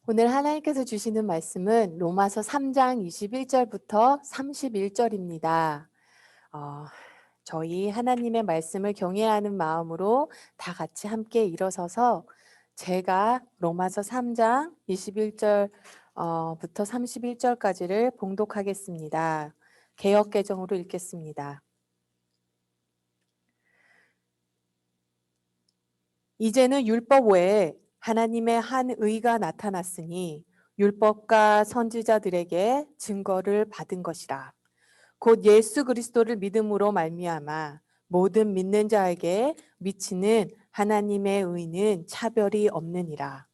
오늘 하나님께서 주시는 말씀은 로마서 3장 21절부터 31절입니다. 저희 하나님의 말씀을 경외하는 마음으로 다 같이 함께 일어서서 제가 로마서 3장 21절 부터 31절까지를 봉독하겠습니다. 개역 개정으로 읽겠습니다. 이제는 율법 외에 하나님의 한 의가 나타났으니 율법과 선지자들에게 증거를 받은 것이라. 곧 예수 그리스도를 믿음으로 말미암아 모든 믿는 자에게 미치는 하나님의 의는 차별이 없느니라.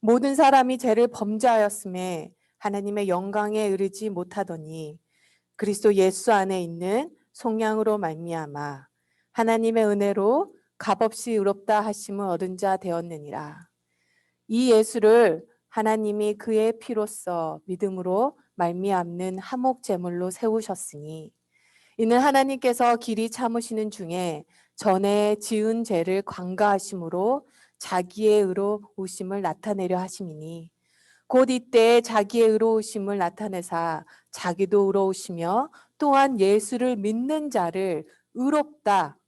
모든 사람이 죄를 범죄하였음에 하나님의 영광에 이르지 못하더니 그리스도 예수 안에 있는 속량으로 말미암아 하나님의 은혜로 값없이 의롭다 하심을 얻은 자 되었느니라. 이 예수를 하나님이 그의 피로써 믿음으로 말미암는 화목 제물로 세우셨으니 이는 하나님께서 길이 참으시는 중에 전에 지은 죄를 관가하심으로 자기의 의로우심을 나타내려 하심이니 곧 이때 자기의 의로우심을 나타내사 자기도 의로우시며 또한 예수를 믿는 자를 의롭다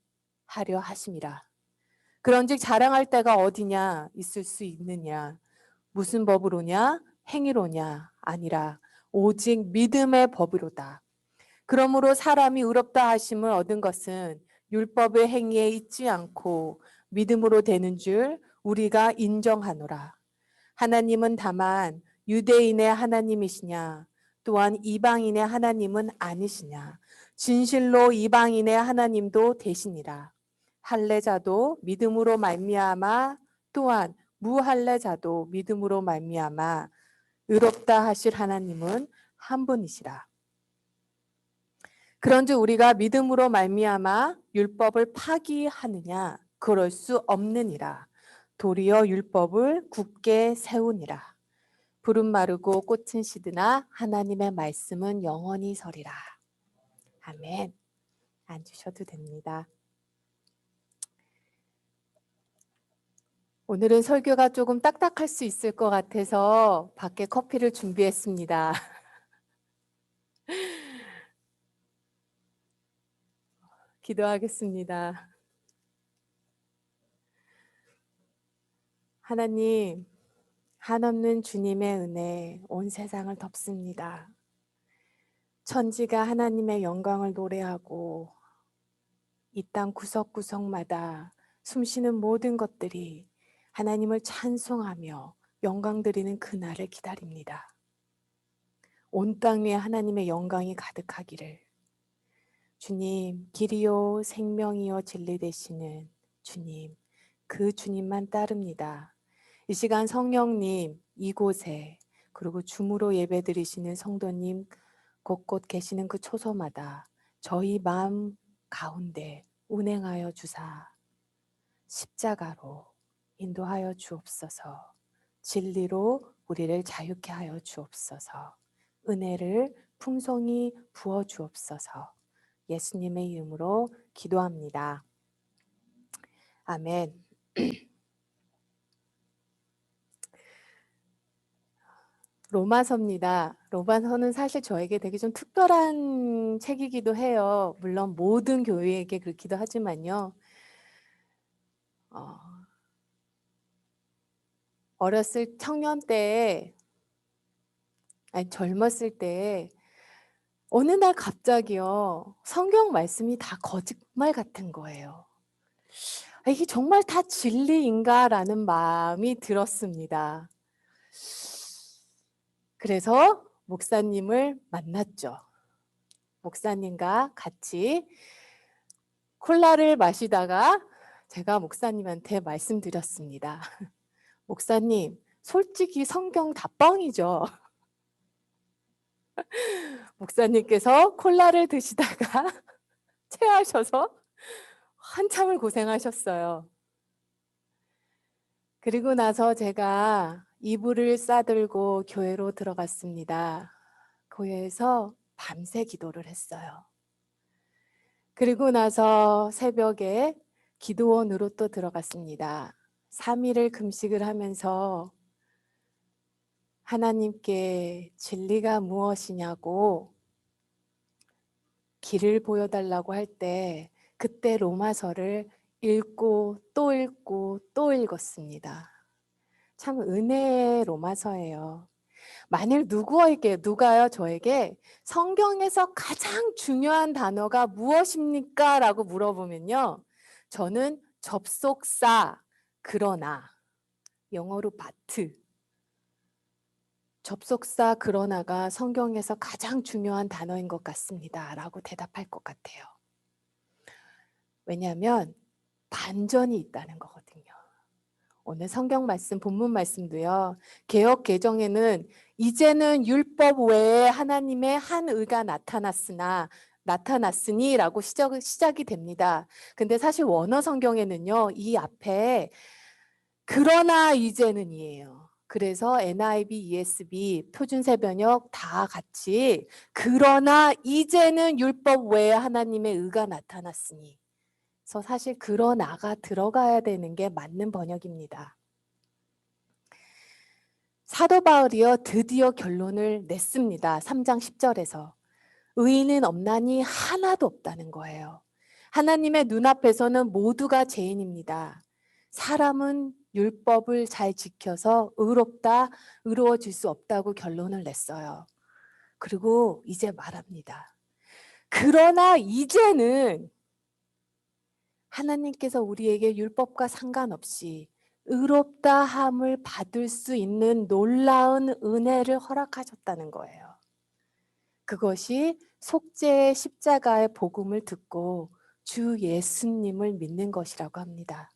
하려 하심이라. 그런즉 자랑할 때가 어디냐 있을 수 있느냐 무슨 법으로냐 행위로냐 아니라 오직 믿음의 법으로다. 그러므로 사람이 의롭다 하심을 얻은 것은 율법의 행위에 있지 않고 믿음으로 되는 줄 우리가 인정하노라. 하나님은 다만 유대인의 하나님이시냐 또한 이방인의 하나님은 아니시냐 진실로 이방인의 하나님도 되시니라. 할례자도 믿음으로 말미암아 또한 무할례자도 믿음으로 말미암아 의롭다 하실 하나님은 한 분이시라. 그런즉 우리가 믿음으로 말미암아 율법을 파기하느냐 그럴 수 없느니라. 도리어 율법을 굳게 세우니라. 불은 마르고 꽃은 시드나 하나님의 말씀은 영원히 서리라. 아멘. 앉으셔도 됩니다. 오늘은 설교가 조금 딱딱할 수 있을 것 같아서 밖에 커피를 준비했습니다. 기도하겠습니다. 하나님, 한없는 주님의 은혜 온 세상을 덮습니다. 천지가 하나님의 영광을 노래하고 이 땅 구석구석마다 숨쉬는 모든 것들이 하나님을 찬송하며 영광 드리는 그날을 기다립니다. 온 땅 위에 하나님의 영광이 가득하기를. 주님, 길이요 생명이요 진리 되시는 주님, 그 주님만 따릅니다. 이 시간 성령님 이곳에 그리고 줌으로 예배 드리시는 성도님 곳곳 계시는 그 초소마다 저희 마음 가운데 운행하여 주사 십자가로 인도하여 주옵소서. 진리로 우리를 자유케 하여 주옵소서. 은혜를 풍성히 부어 주옵소서. 예수님의 이름으로 기도합니다. 아멘. 로마서입니다. 로마서는 사실 저에게 되게 좀 특별한 책이기도 해요. 물론 모든 교회에게 그렇기도 하지만요. 어렸을 청년 때에, 아니 젊었을 때에 어느 날 갑자기요. 성경 말씀이 다 거짓말 같은 거예요. 이게 정말 다 진리인가라는 마음이 들었습니다. 그래서 목사님을 만났죠. 목사님과 같이 콜라를 마시다가 제가 목사님한테 말씀드렸습니다. 목사님, 솔직히 성경 다 뻥이죠. 목사님께서 콜라를 드시다가 체하셔서 한참을 고생하셨어요. 그리고 나서 제가 이불을 싸들고 교회로 들어갔습니다. 교회에서 밤새 기도를 했어요. 그리고 나서 새벽에 기도원으로 또 들어갔습니다. 3일을 금식을 하면서 하나님께 진리가 무엇이냐고 길을 보여달라고 할 때 그때 로마서를 읽고 또 읽고 또 읽었습니다. 참 은혜의 로마서예요. 만일 누가요 저에게 성경에서 가장 중요한 단어가 무엇입니까? 라고 물어보면요. 저는 접속사, 그러나, 영어로 but, 접속사 그러나가 성경에서 가장 중요한 단어인 것 같습니다. 라고 대답할 것 같아요. 왜냐하면 반전이 있다는 거거든요. 오늘 성경 말씀, 본문 말씀도요. 개역 개정에는 이제는 율법 외에 하나님의 한 의가 나타났으니라고 시작이 됩니다. 근데 사실 원어 성경에는요. 이 앞에 그러나 이제는이에요. 그래서 NIV, ESV, 표준세번역 다 같이 그러나 이제는 율법 외에 하나님의 의가 나타났으니 그래서 사실 그러나가 들어가야 되는 게 맞는 번역입니다. 사도 바울이요 드디어 결론을 냈습니다. 3장 10절에서 의인은 없나니 하나도 없다는 거예요. 하나님의 눈앞에서는 모두가 죄인입니다. 사람은 율법을 잘 지켜서 의로워질 수 없다고 결론을 냈어요. 그리고 이제 말합니다. 그러나 이제는 하나님께서 우리에게 율법과 상관없이 의롭다 함을 받을 수 있는 놀라운 은혜를 허락하셨다는 거예요. 그것이 속죄의 십자가의 복음을 듣고 주 예수님을 믿는 것이라고 합니다.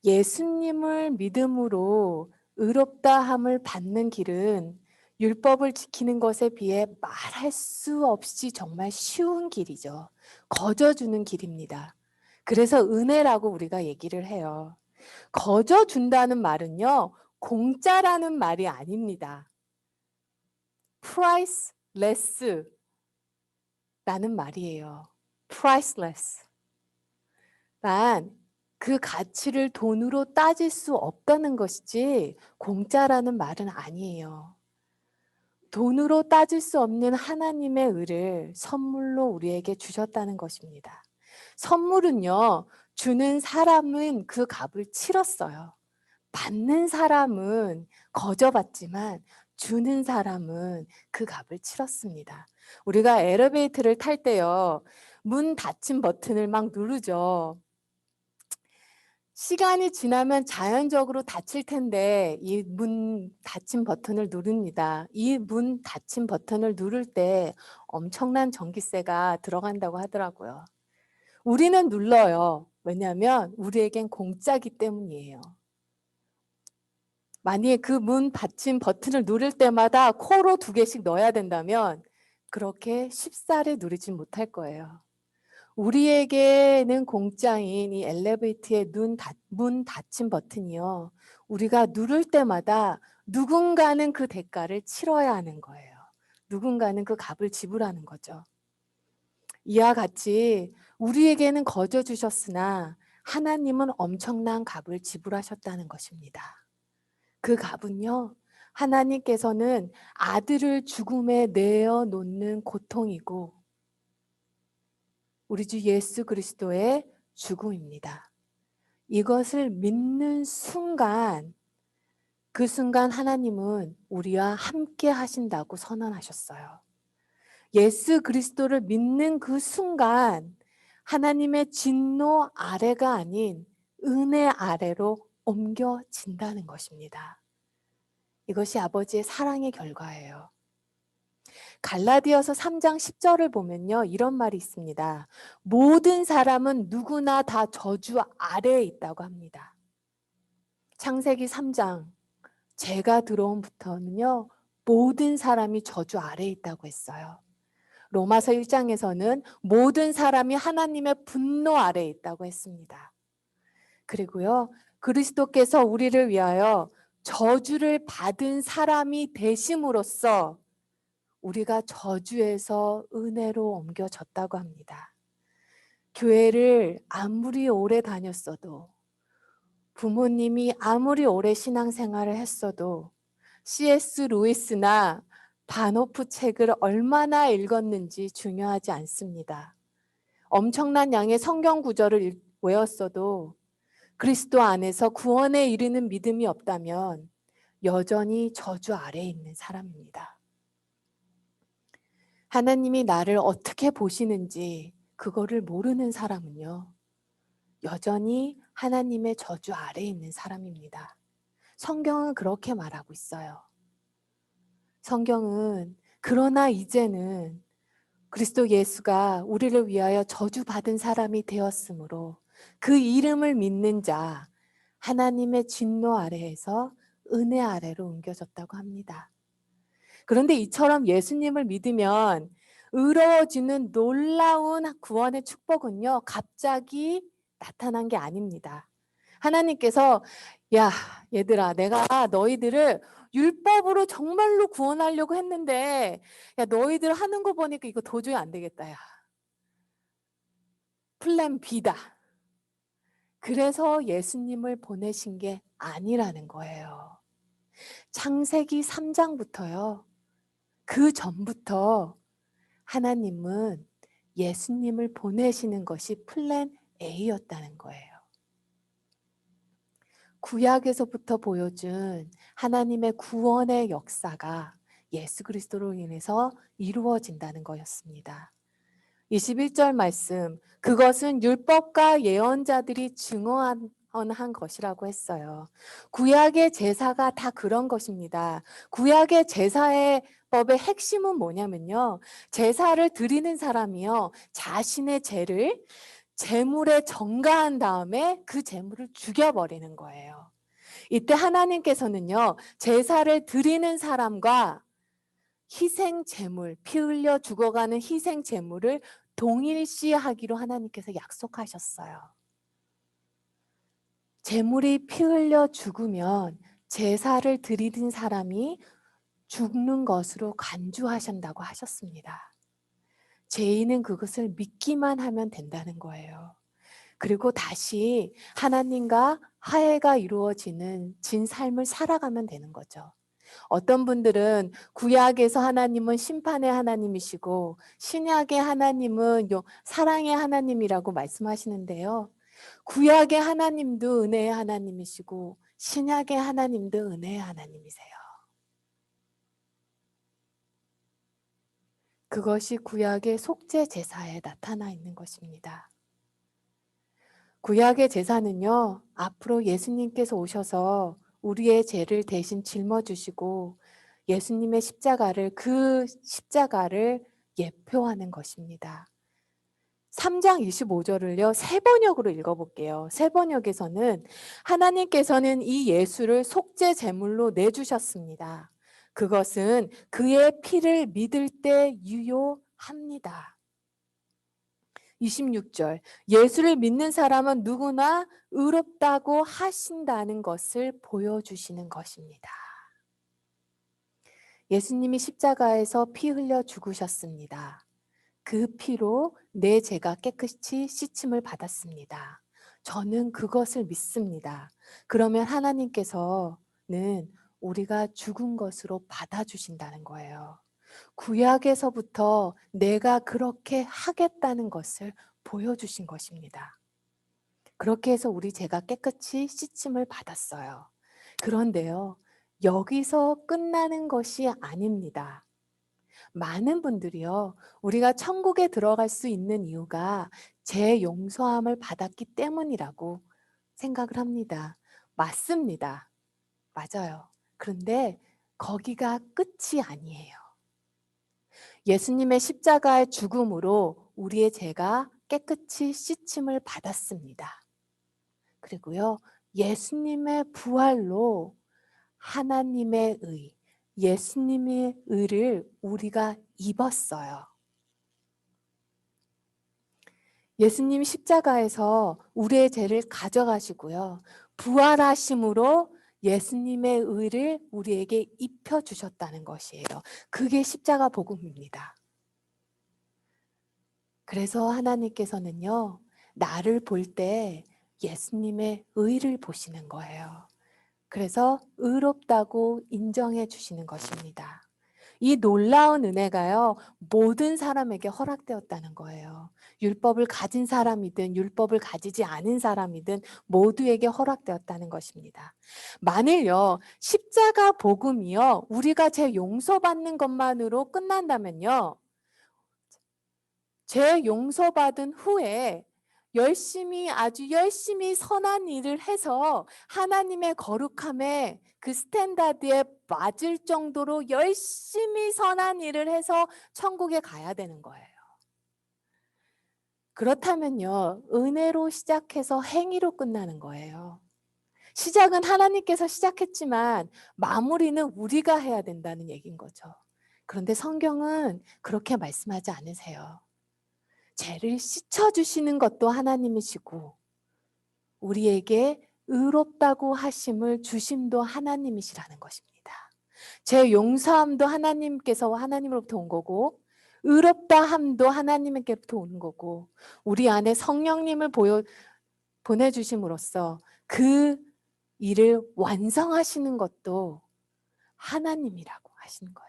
예수님을 믿음으로 의롭다 함을 받는 길은 율법을 지키는 것에 비해 말할 수 없이 정말 쉬운 길이죠. 거저주는 길입니다. 그래서 은혜라고 우리가 얘기를 해요. 거저준다는 말은요. 공짜라는 말이 아닙니다. priceless 라는 말이에요. priceless. 난 그 가치를 돈으로 따질 수 없다는 것이지 공짜라는 말은 아니에요. 돈으로 따질 수 없는 하나님의 의를 선물로 우리에게 주셨다는 것입니다. 선물은요. 주는 사람은 그 값을 치렀어요. 받는 사람은 거저받지만 주는 사람은 그 값을 치렀습니다. 우리가 엘리베이터를 탈 때요. 문 닫힌 버튼을 막 누르죠. 시간이 지나면 자연적으로 닫힐 텐데 이 문 닫힌 버튼을 누릅니다. 이 문 닫힌 버튼을 누를 때 엄청난 전기세가 들어간다고 하더라고요. 우리는 눌러요. 왜냐하면 우리에겐 공짜기 때문이에요. 만약에 그 문 닫힌 버튼을 누를 때마다 코로 2개씩 넣어야 된다면 그렇게 쉽사리 누리지 못할 거예요. 우리에게는 공짜인 이 엘리베이터의 문 닫힌 버튼이요. 우리가 누를 때마다 누군가는 그 대가를 치러야 하는 거예요. 누군가는 그 값을 지불하는 거죠. 이와 같이 우리에게는 거저 주셨으나 하나님은 엄청난 값을 지불하셨다는 것입니다. 그 값은요. 하나님께서는 아들을 죽음에 내어놓는 고통이고 우리 주 예수 그리스도의 죽음입니다. 이것을 믿는 순간 그 순간 하나님은 우리와 함께 하신다고 선언하셨어요. 예수 그리스도를 믿는 그 순간 하나님의 진노 아래가 아닌 은혜 아래로 옮겨진다는 것입니다. 이것이 아버지의 사랑의 결과예요. 갈라디아서 3장 10절을 보면요. 이런 말이 있습니다. 모든 사람은 누구나 다 저주 아래에 있다고 합니다. 창세기 3장 죄가 들어옴부터는요. 모든 사람이 저주 아래에 있다고 했어요. 로마서 1장에서는 모든 사람이 하나님의 분노 아래에 있다고 했습니다. 그리고요. 그리스도께서 우리를 위하여 저주를 받은 사람이 되심으로써 우리가 저주에서 은혜로 옮겨졌다고 합니다. 교회를 아무리 오래 다녔어도 부모님이 아무리 오래 신앙생활을 했어도 C.S. 루이스나 바노프 책을 얼마나 읽었는지 중요하지 않습니다. 엄청난 양의 성경 구절을 외웠어도 그리스도 안에서 구원에 이르는 믿음이 없다면 여전히 저주 아래에 있는 사람입니다. 하나님이 나를 어떻게 보시는지 그거를 모르는 사람은요, 여전히 하나님의 저주 아래에 있는 사람입니다. 성경은 그렇게 말하고 있어요. 성경은 그러나 이제는 그리스도 예수가 우리를 위하여 저주받은 사람이 되었으므로 그 이름을 믿는 자 하나님의 진노 아래에서 은혜 아래로 옮겨졌다고 합니다. 그런데 이처럼 예수님을 믿으면 의로워지는 놀라운 구원의 축복은요, 갑자기 나타난 게 아닙니다. 하나님께서 야, 얘들아, 내가 너희들을 율법으로 정말로 구원하려고 했는데 야, 너희들 하는 거 보니까 이거 도저히 안 되겠다. 야. 플랜 B다. 그래서 예수님을 보내신 게 아니라는 거예요. 창세기 3장부터요. 그 전부터 하나님은 예수님을 보내시는 것이 플랜 A였다는 거예요. 구약에서부터 보여준 하나님의 구원의 역사가 예수 그리스도로 인해서 이루어진다는 거였습니다. 21절 말씀, 그것은 율법과 예언자들이 증언한 것이라고 했어요. 구약의 제사가 다 그런 것입니다. 구약의 제사의 법의 핵심은 뭐냐면요, 제사를 드리는 사람이요, 자신의 죄를 제물에 전가한 다음에 그 제물을 죽여버리는 거예요. 이때 하나님께서는요, 제사를 드리는 사람과 희생 제물, 피 흘려 죽어가는 희생 제물을 동일시하기로 하나님께서 약속하셨어요. 제물이 피 흘려 죽으면 제사를 드리는 사람이 죽는 것으로 간주하신다고 하셨습니다. 죄인은 그것을 믿기만 하면 된다는 거예요. 그리고 다시 하나님과 화해가 이루어지는 진 삶을 살아가면 되는 거죠. 어떤 분들은 구약에서 하나님은 심판의 하나님이시고 신약의 하나님은 사랑의 하나님이라고 말씀하시는데요. 구약의 하나님도 은혜의 하나님이시고 신약의 하나님도 은혜의 하나님이세요. 그것이 구약의 속죄 제사에 나타나 있는 것입니다. 구약의 제사는요, 앞으로 예수님께서 오셔서 우리의 죄를 대신 짊어주시고 예수님의 십자가를, 그 십자가를 예표하는 것입니다. 3장 25절을요, 새 번역으로 읽어볼게요. 새 번역에서는 하나님께서는 이 예수를 속죄 제물로 내주셨습니다. 그것은 그의 피를 믿을 때 유효합니다. 26절, 예수를 믿는 사람은 누구나 의롭다고 하신다는 것을 보여주시는 것입니다. 예수님이 십자가에서 피 흘려 죽으셨습니다. 그 피로 내 죄가 깨끗이 씻임을 받았습니다. 저는 그것을 믿습니다. 그러면 하나님께서는 우리가 죽은 것으로 받아주신다는 거예요. 구약에서부터 내가 그렇게 하겠다는 것을 보여주신 것입니다. 그렇게 해서 우리 죄가 깨끗이 씻임을 받았어요. 그런데요, 여기서 끝나는 것이 아닙니다. 많은 분들이요, 우리가 천국에 들어갈 수 있는 이유가 죄 용서함을 받았기 때문이라고 생각을 합니다. 맞습니다. 맞아요. 그런데 거기가 끝이 아니에요. 예수님의 십자가의 죽음으로 우리의 죄가 깨끗이 씻임을 받았습니다. 그리고요, 예수님의 부활로 하나님의 의, 예수님의 의를 우리가 입었어요. 예수님 십자가에서 우리의 죄를 가져가시고요, 부활하심으로 예수님의 의를 우리에게 입혀주셨다는 것이에요. 그게 십자가 복음입니다. 그래서 하나님께서는요, 나를 볼 때 예수님의 의를 보시는 거예요. 그래서 의롭다고 인정해 주시는 것입니다. 이 놀라운 은혜가요, 모든 사람에게 허락되었다는 거예요. 율법을 가진 사람이든 율법을 가지지 않은 사람이든 모두에게 허락되었다는 것입니다. 만일요, 십자가 복음이요, 우리가 죄 용서받는 것만으로 끝난다면요, 죄 용서받은 후에 아주 열심히 선한 일을 해서 하나님의 거룩함에 그 스탠다드에 맞을 정도로 열심히 선한 일을 해서 천국에 가야 되는 거예요. 그렇다면요, 은혜로 시작해서 행위로 끝나는 거예요. 시작은 하나님께서 시작했지만 마무리는 우리가 해야 된다는 얘기인 거죠. 그런데 성경은 그렇게 말씀하지 않으세요. 죄를 씻어주시는 것도 하나님이시고 우리에게 의롭다고 하심을 주심도 하나님이시라는 것입니다. 죄 용서함도 하나님으로부터 온 거고 의롭다 함도 하나님께로부터 온 거고 우리 안에 성령님을 보내주심으로써 그 일을 완성하시는 것도 하나님이라고 하시는 거예요.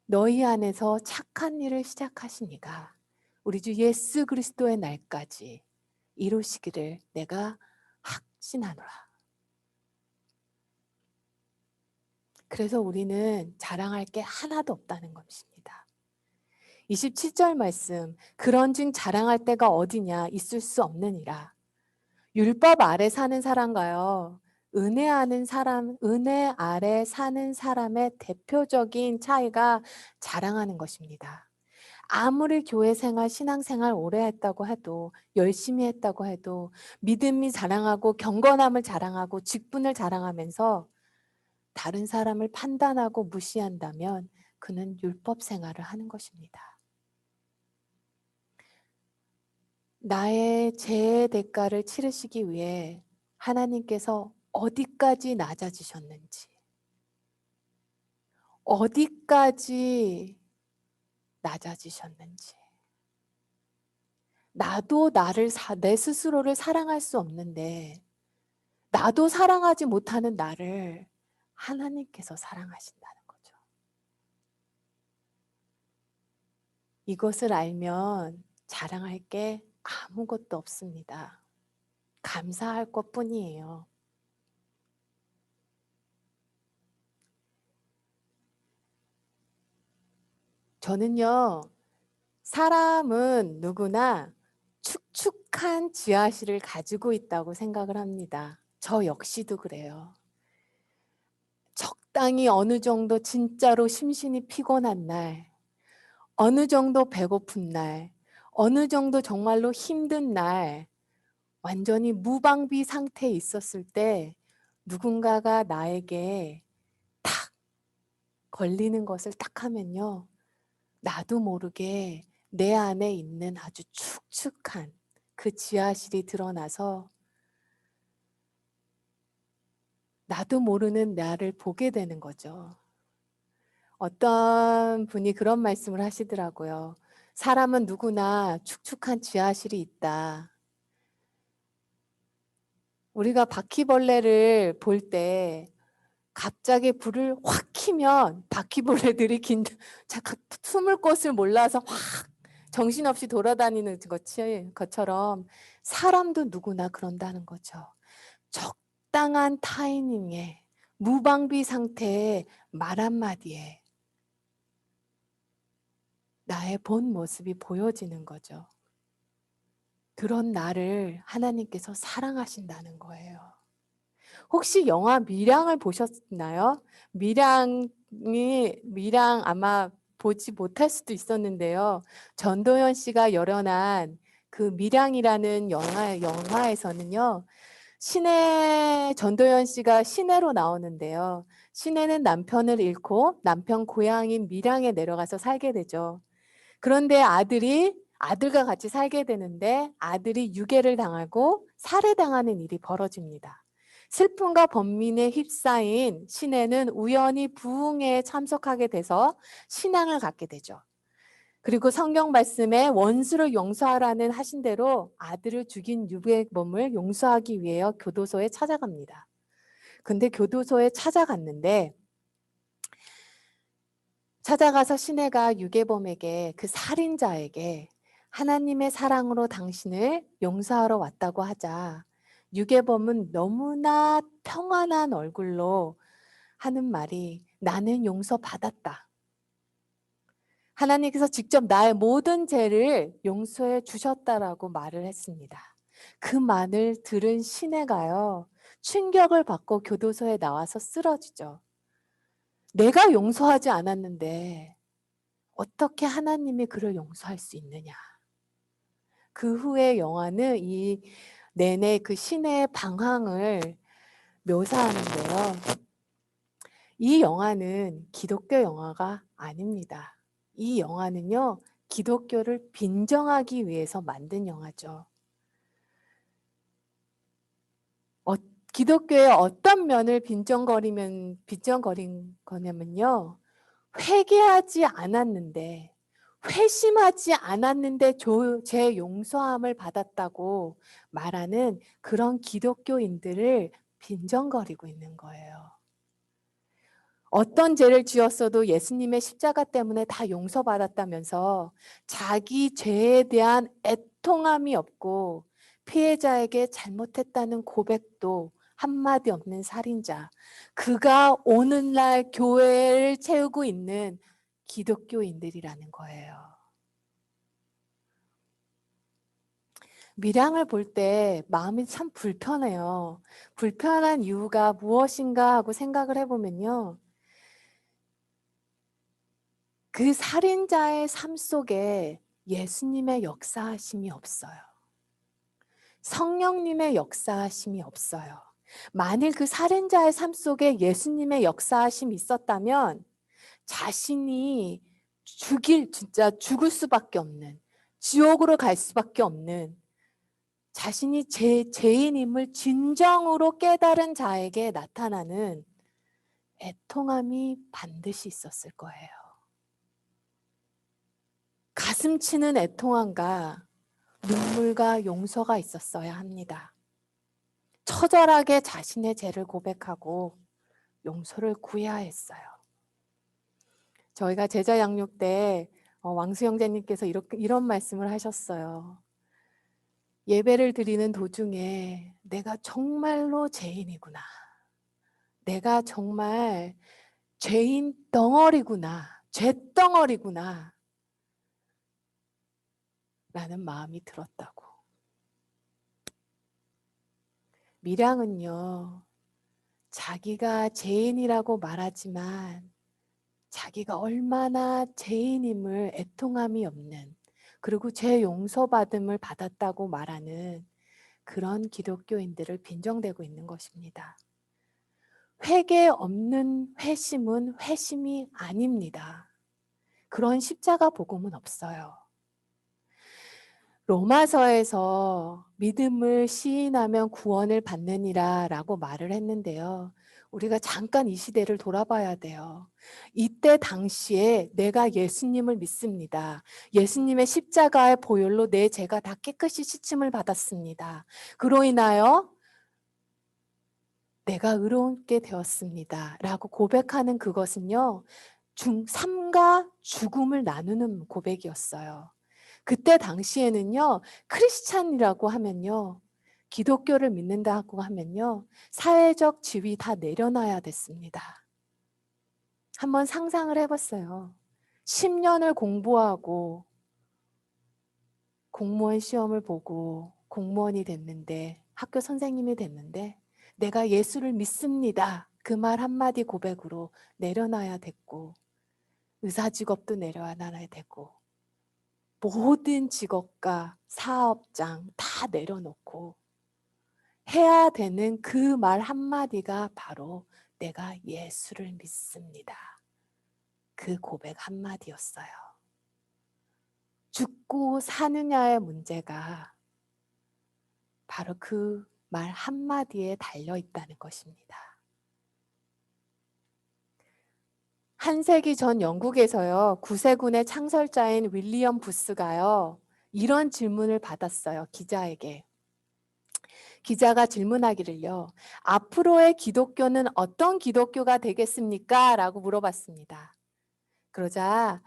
너희 안에서 착한 일을 시작하시니가 우리 주 예수 그리스도의 날까지 이루시기를 내가 확신하노라. 그래서 우리는 자랑할 게 하나도 없다는 것입니다. 27절 말씀, 그런즉 자랑할 데가 어디냐, 있을 수 없느니라. 율법 아래 사는 사람과요, 은혜 아래 사는 사람의 대표적인 차이가 자랑하는 것입니다. 아무리 교회 생활, 신앙 생활 오래 했다고 해도, 열심히 했다고 해도, 믿음이 자랑하고 경건함을 자랑하고 직분을 자랑하면서 다른 사람을 판단하고 무시한다면 그는 율법 생활을 하는 것입니다. 나의 죄의 대가를 치르시기 위해 하나님께서 어디까지 낮아지셨는지, 어디까지 낮아지셨는지, 나도 내 스스로를 사랑할 수 없는데 나도 사랑하지 못하는 나를 하나님께서 사랑하신다는 거죠. 이것을 알면 자랑할 게 아무것도 없습니다. 감사할 것뿐이에요. 저는요, 사람은 누구나 축축한 지하실을 가지고 있다고 생각을 합니다. 저 역시도 그래요. 적당히 어느 정도 진짜로 심신이 피곤한 날, 어느 정도 배고픈 날, 어느 정도 정말로 힘든 날, 완전히 무방비 상태에 있었을 때 누군가가 나에게 탁 걸리는 것을 딱 하면요. 나도 모르게 내 안에 있는 아주 축축한 그 지하실이 드러나서 나도 모르는 나를 보게 되는 거죠. 어떤 분이 그런 말씀을 하시더라고요. 사람은 누구나 축축한 지하실이 있다. 우리가 바퀴벌레를 볼 때 갑자기 불을 확 켜면 바퀴벌레들이 숨을 곳을 몰라서 확 정신없이 돌아다니는 것처럼 사람도 누구나 그런다는 거죠. 적당한 타이밍에 무방비 상태의 말 한마디에 나의 본 모습이 보여지는 거죠. 그런 나를 하나님께서 사랑하신다는 거예요. 혹시 영화 밀양을 보셨나요? 밀양 아마 보지 못할 수도 있었는데요. 전도연 씨가 열연한 그 밀양이라는 영화에서는요. 전도연 씨가 시내로 나오는데요. 시내는 남편을 잃고 남편 고향인 밀양에 내려가서 살게 되죠. 그런데 아들과 같이 살게 되는데 아들이 유괴를 당하고 살해당하는 일이 벌어집니다. 슬픔과 번민에 휩싸인 시내는 우연히 부흥회에 참석하게 돼서 신앙을 갖게 되죠. 그리고 성경 말씀에 원수를 용서하라는 하신 대로 아들을 죽인 유괴범을 용서하기 위해 교도소에 찾아갑니다. 근데 교도소에 찾아갔는데 찾아가서 시내가 유괴범에게 그 살인자에게 하나님의 사랑으로 당신을 용서하러 왔다고 하자 유괴범은 너무나 평안한 얼굴로 하는 말이 나는 용서받았다. 하나님께서 직접 나의 모든 죄를 용서해 주셨다라고 말을 했습니다. 그 말을 들은 시내가요. 충격을 받고 교도소에 나와서 쓰러지죠. 내가 용서하지 않았는데 어떻게 하나님이 그를 용서할 수 있느냐. 그 후에 영화는 이 내내 그 시내의 방황을 묘사하는데요. 이 영화는 기독교 영화가 아닙니다. 이 영화는요, 기독교를 빈정하기 위해서 만든 영화죠. 기독교의 어떤 면을 빈정거린 거냐면요. 회개하지 않았는데, 회심하지 않았는데 제 용서함을 받았다고 말하는 그런 기독교인들을 빈정거리고 있는 거예요. 어떤 죄를 지었어도 예수님의 십자가 때문에 다 용서받았다면서 자기 죄에 대한 애통함이 없고 피해자에게 잘못했다는 고백도 한마디 없는 살인자. 그가 오늘날 교회를 채우고 있는 기독교인들이라는 거예요. 밀양을 볼 때 마음이 참 불편해요. 불편한 이유가 무엇인가 하고 생각을 해보면요. 그 살인자의 삶 속에 예수님의 역사하심이 없어요. 성령님의 역사하심이 없어요. 만일 그 살인자의 삶 속에 예수님의 역사하심이 있었다면 자신이 진짜 죽을 수밖에 없는, 지옥으로 갈 수밖에 없는 자신이 죄인임을 진정으로 깨달은 자에게 나타나는 애통함이 반드시 있었을 거예요. 가슴 치는 애통함과 눈물과 용서가 있었어야 합니다. 처절하게 자신의 죄를 고백하고 용서를 구해야 했어요. 저희가 제자 양육 때 왕수 형제님께서 이런 말씀을 하셨어요. 예배를 드리는 도중에 내가 정말로 죄인이구나. 내가 정말 죄인 덩어리구나. 죄덩어리구나. 라는 마음이 들었다고. 밀양은요. 자기가 죄인이라고 말하지만 자기가 얼마나 죄인임을 애통함이 없는 그리고 죄 용서받음을 받았다고 말하는 그런 기독교인들을 빈정대고 있는 것입니다. 회개 없는 회심은 회심이 아닙니다. 그런 십자가 복음은 없어요. 로마서에서 믿음을 시인하면 구원을 받느니라 라고 말을 했는데요. 우리가 잠깐 이 시대를 돌아봐야 돼요. 이때 당시에 내가 예수님을 믿습니다. 예수님의 십자가의 보혈로 내 죄가 다 깨끗이 씻음을 받았습니다. 그로 인하여 내가 의롭게 되었습니다. 라고 고백하는 그것은요. 삶과 죽음을 나누는 고백이었어요. 그때 당시에는요. 크리스찬이라고 하면요. 기독교를 믿는다고 하면요. 사회적 지위 다 내려놔야 됐습니다. 한번 상상을 해봤어요. 10년을 공부하고 공무원 시험을 보고 공무원이 됐는데 학교 선생님이 됐는데 내가 예수를 믿습니다. 그 말 한마디 고백으로 내려놔야 됐고 의사 직업도 내려놔야 되고 모든 직업과 사업장 다 내려놓고 해야 되는 그 말 한마디가 바로 내가 예수를 믿습니다. 그 고백 한마디였어요. 죽고 사느냐의 문제가 바로 그 말 한마디에 달려 있다는 것입니다. 한 세기 전 영국에서요, 구세군의 창설자인 윌리엄 부스가요, 이런 질문을 받았어요, 기자에게. 기자가 질문하기를요, 앞으로의 기독교는 어떤 기독교가 되겠습니까? 라고 물어봤습니다. 그러자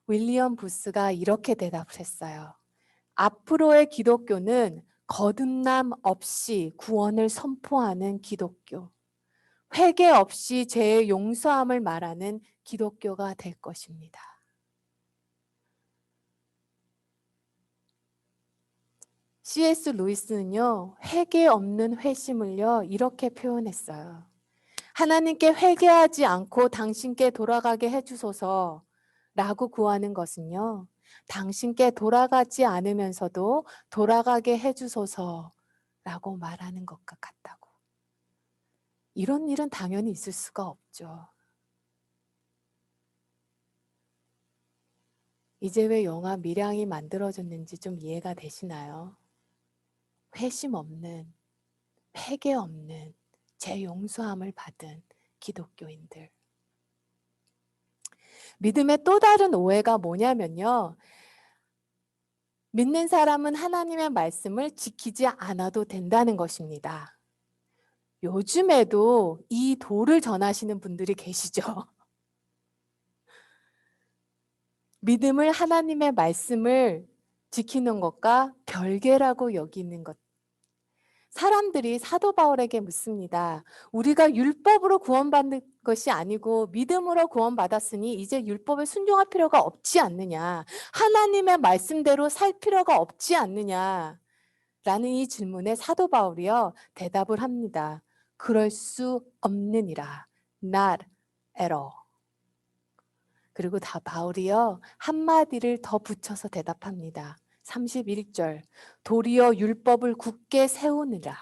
윌리엄 부스가 이렇게 대답을 했어요. 앞으로의 기독교는 거듭남 없이 구원을 선포하는 기독교, 회개 없이 죄의 용서함을 말하는 기독교가 될 것입니다. C.S. 루이스는요, 회개 없는 회심을요, 이렇게 표현했어요. 하나님께 회개하지 않고 당신께 돌아가게 해주소서 라고 구하는 것은요, 당신께 돌아가지 않으면서도 돌아가게 해주소서 라고 말하는 것과 같다고. 이런 일은 당연히 있을 수가 없죠. 이제 왜 영화 밀양이 만들어졌는지 좀 이해가 되시나요? 회심 없는, 회개 없는, 죄 용서함을 받은 기독교인들. 믿음의 또 다른 오해가 뭐냐면요, 믿는 사람은 하나님의 말씀을 지키지 않아도 된다는 것입니다. 요즘에도 이 도를 전하시는 분들이 계시죠. 믿음을 하나님의 말씀을 지키는 것과 별개라고 여기는 것. 사람들이 사도 바울에게 묻습니다. 우리가 율법으로 구원받는 것이 아니고 믿음으로 구원받았으니 이제 율법에 순종할 필요가 없지 않느냐. 하나님의 말씀대로 살 필요가 없지 않느냐. 라는 이 질문에 사도 바울이요, 대답을 합니다. 그럴 수 없느니라. Not at all. 그리고 다 바울이요, 한마디를 더 붙여서 대답합니다. 31절. 도리어 율법을 굳게 세우느라.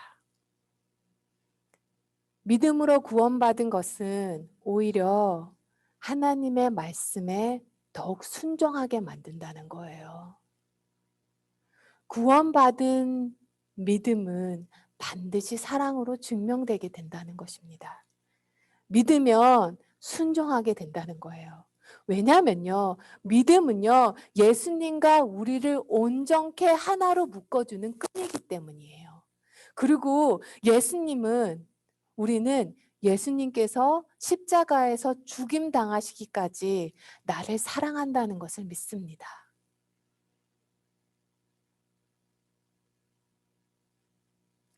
믿음으로 구원받은 것은 오히려 하나님의 말씀에 더욱 순종하게 만든다는 거예요. 구원받은 믿음은 반드시 사랑으로 증명되게 된다는 것입니다. 믿으면 순종하게 된다는 거예요. 왜냐면요, 믿음은요, 예수님과 우리를 온전케 하나로 묶어주는 끈이기 때문이에요. 그리고 우리는 예수님께서 십자가에서 죽임 당하시기까지 나를 사랑한다는 것을 믿습니다.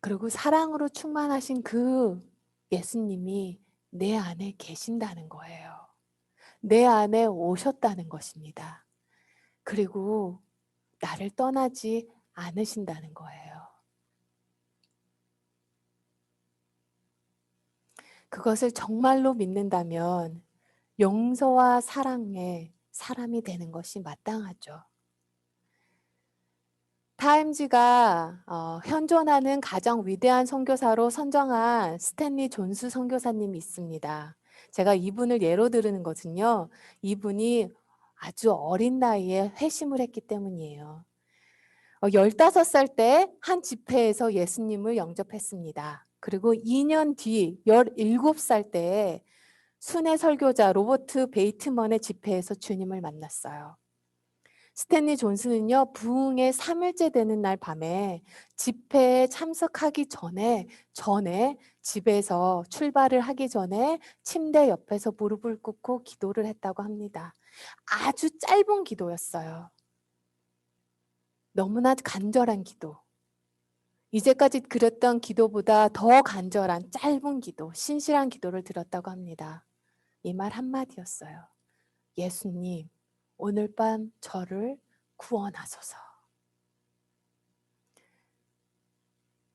그리고 사랑으로 충만하신 그 예수님이 내 안에 계신다는 거예요. 내 안에 오셨다는 것입니다. 그리고 나를 떠나지 않으신다는 거예요. 그것을 정말로 믿는다면 용서와 사랑의 사람이 되는 것이 마땅하죠. 타임즈가 현존하는 가장 위대한 선교사로 선정한 스탠리 존스 선교사님이 있습니다. 제가 이분을 예로 들은 것은요, 이분이 아주 어린 나이에 회심을 했기 때문이에요. 15살 때 한 집회에서 예수님을 영접했습니다. 그리고 2년 뒤 17살 때에 순회 설교자 로버트 베이트먼의 집회에서 주님을 만났어요. 스탠리 존슨은요, 부흥의 3일째 되는 날 밤에 집회에 참석하기 전에 집에서 출발을 하기 전에 침대 옆에서 무릎을 꿇고 기도를 했다고 합니다. 아주 짧은 기도였어요. 너무나 간절한 기도. 이제까지 드렸던 기도보다 더 간절한 짧은 기도, 신실한 기도를 드렸다고 합니다. 이 말 한마디였어요. 예수님, 오늘 밤 저를 구원하소서.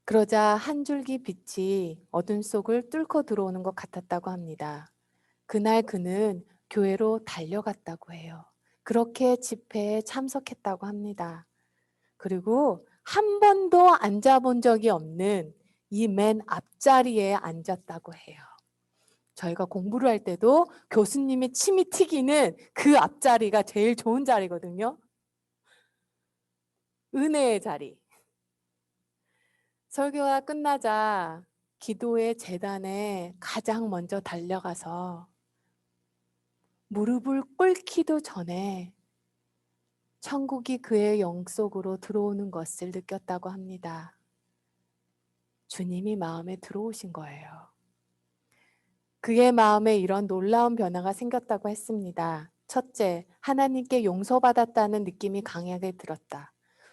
그러자 한 줄기 빛이 어둠 속을 뚫고 들어오는 것 같았다고 합니다. 그날 그는 교회로 달려갔다고 해요. 그렇게 집회에 참석했다고 합니다. 그리고 한 번도 앉아본 적이 없는 이 맨 앞자리에 앉았다고 해요. 저희가 공부를 할 때도 교수님이 침이 튀기는 그 앞자리가 제일 좋은 자리거든요. 은혜의 자리. 설교가 끝나자 기도의 제단에 가장 먼저 달려가서 무릎을 꿇기도 전에 천국이 그의 영 속으로 들어오는 것을 느꼈다고 합니다. 주님이 마음에 들어오신 거예요. 그의 마음에 이런 놀라운 변화가 생겼다고 했습니다. 첫째, 하나님께 용서받았다는 느낌이 강하게 들었다.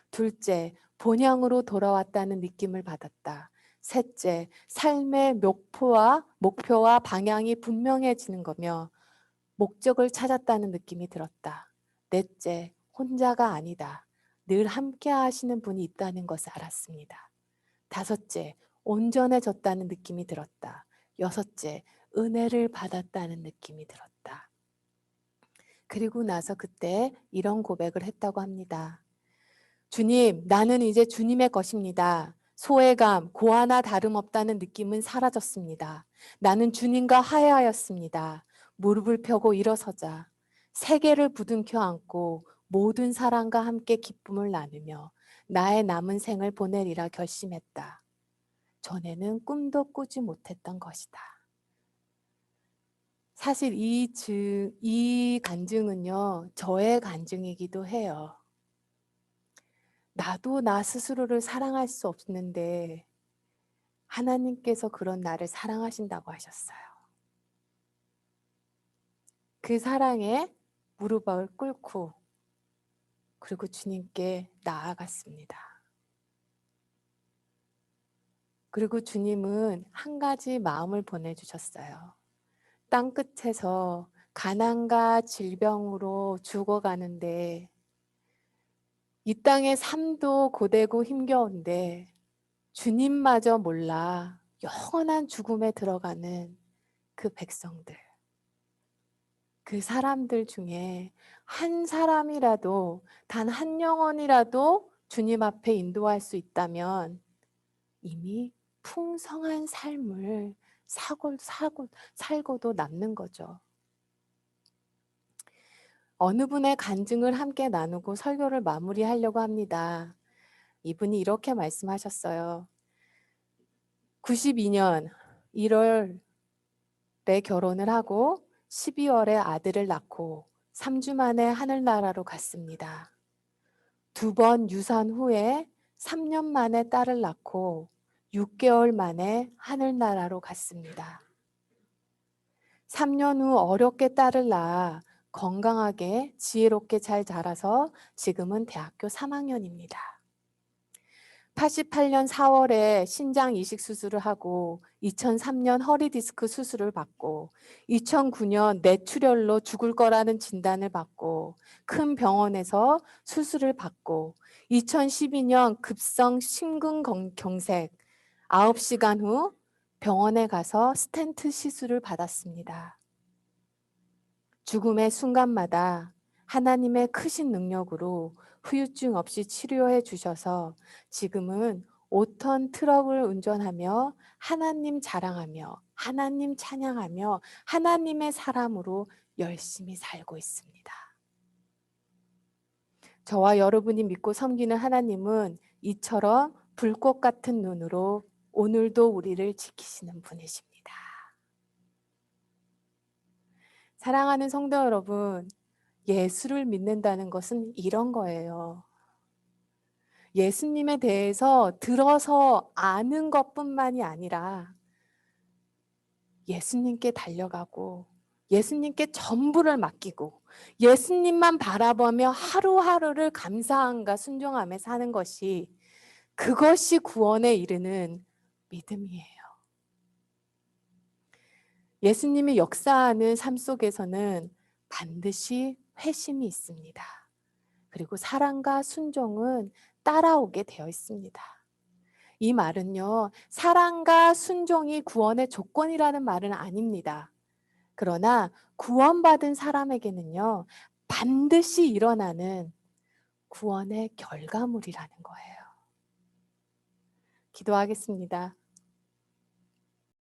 둘째, 본향으로 돌아왔다는 느낌을 받았다. 셋째, 삶의 목표와 방향이 분명해지는 거며 목적을 찾았다는 느낌이 들었다. 넷째, 혼자가 아니다. 늘 함께 하시는 분이 있다는 것을 알았습니다. 다섯째, 온전해졌다는 느낌이 들었다. 여섯째, 은혜를 받았다는 느낌이 들었다. 그리고 나서 그때 이런 고백을 했다고 합니다. 주님, 나는 이제 주님의 것입니다. 소외감, 고아나 다름없다는 느낌은 사라졌습니다. 나는 주님과 화해하였습니다. 무릎을 펴고 일어서자 세계를 부둥켜 안고 모든 사람과 함께 기쁨을 나누며 나의 남은 생을 보내리라 결심했다. 전에는 꿈도 꾸지 못했던 것이다. 사실 이 간증은요, 저의 간증이기도 해요. 나도 나 스스로를 사랑할 수 없는데 하나님께서 그런 나를 사랑하신다고 하셨어요. 그 사랑에 무릎을 꿇고 그리고 주님께 나아갔습니다. 그리고 주님은 한 가지 마음을 보내주셨어요. 땅끝에서 가난과 질병으로 죽어가는데 이 땅의 삶도 고되고 힘겨운데 주님마저 몰라 영원한 죽음에 들어가는 그 백성들, 그 사람들 중에 한 사람이라도 단 한 영혼이라도 주님 앞에 인도할 수 있다면 이미 풍성한 삶을 살고도 남는 거죠. 어느 분의 간증을 함께 나누고 설교를 마무리하려고 합니다. 이분이 이렇게 말씀하셨어요. 92년 1월에 결혼을 하고 12월에 아들을 낳고 3주 만에 하늘나라로 갔습니다. 2번 유산 후에 3년 만에 딸을 낳고 6개월 만에 하늘나라로 갔습니다. 3년 후 어렵게 딸을 낳아 건강하게 지혜롭게 잘 자라서 지금은 대학교 3학년입니다. 88년 4월에 신장 이식 수술을 하고 2003년 허리 디스크 수술을 받고 2009년 뇌출혈로 죽을 거라는 진단을 받고 큰 병원에서 수술을 받고 2012년 급성 심근경색 9시간 후 병원에 가서 스텐트 시술을 받았습니다. 죽음의 순간마다 하나님의 크신 능력으로 후유증 없이 치료해 주셔서 지금은 5톤 트럭을 운전하며 하나님 자랑하며 하나님 찬양하며 하나님의 사람으로 열심히 살고 있습니다. 저와 여러분이 믿고 섬기는 하나님은 이처럼 불꽃 같은 눈으로 오늘도 우리를 지키시는 분이십니다. 사랑하는 성도 여러분, 예수를 믿는다는 것은 이런 거예요. 예수님에 대해서 들어서 아는 것뿐만이 아니라 예수님께 달려가고 예수님께 전부를 맡기고 예수님만 바라보며 하루하루를 감사함과 순종하며 사는 것이 그것이 구원에 이르는 믿음이에요. 예수님이 역사하는 삶 속에서는 반드시 회심이 있습니다. 그리고 사랑과 순종은 따라오게 되어 있습니다. 이 말은요, 사랑과 순종이 구원의 조건이라는 말은 아닙니다. 그러나 구원받은 사람에게는요, 반드시 일어나는 구원의 결과물이라는 거예요. 기도하겠습니다.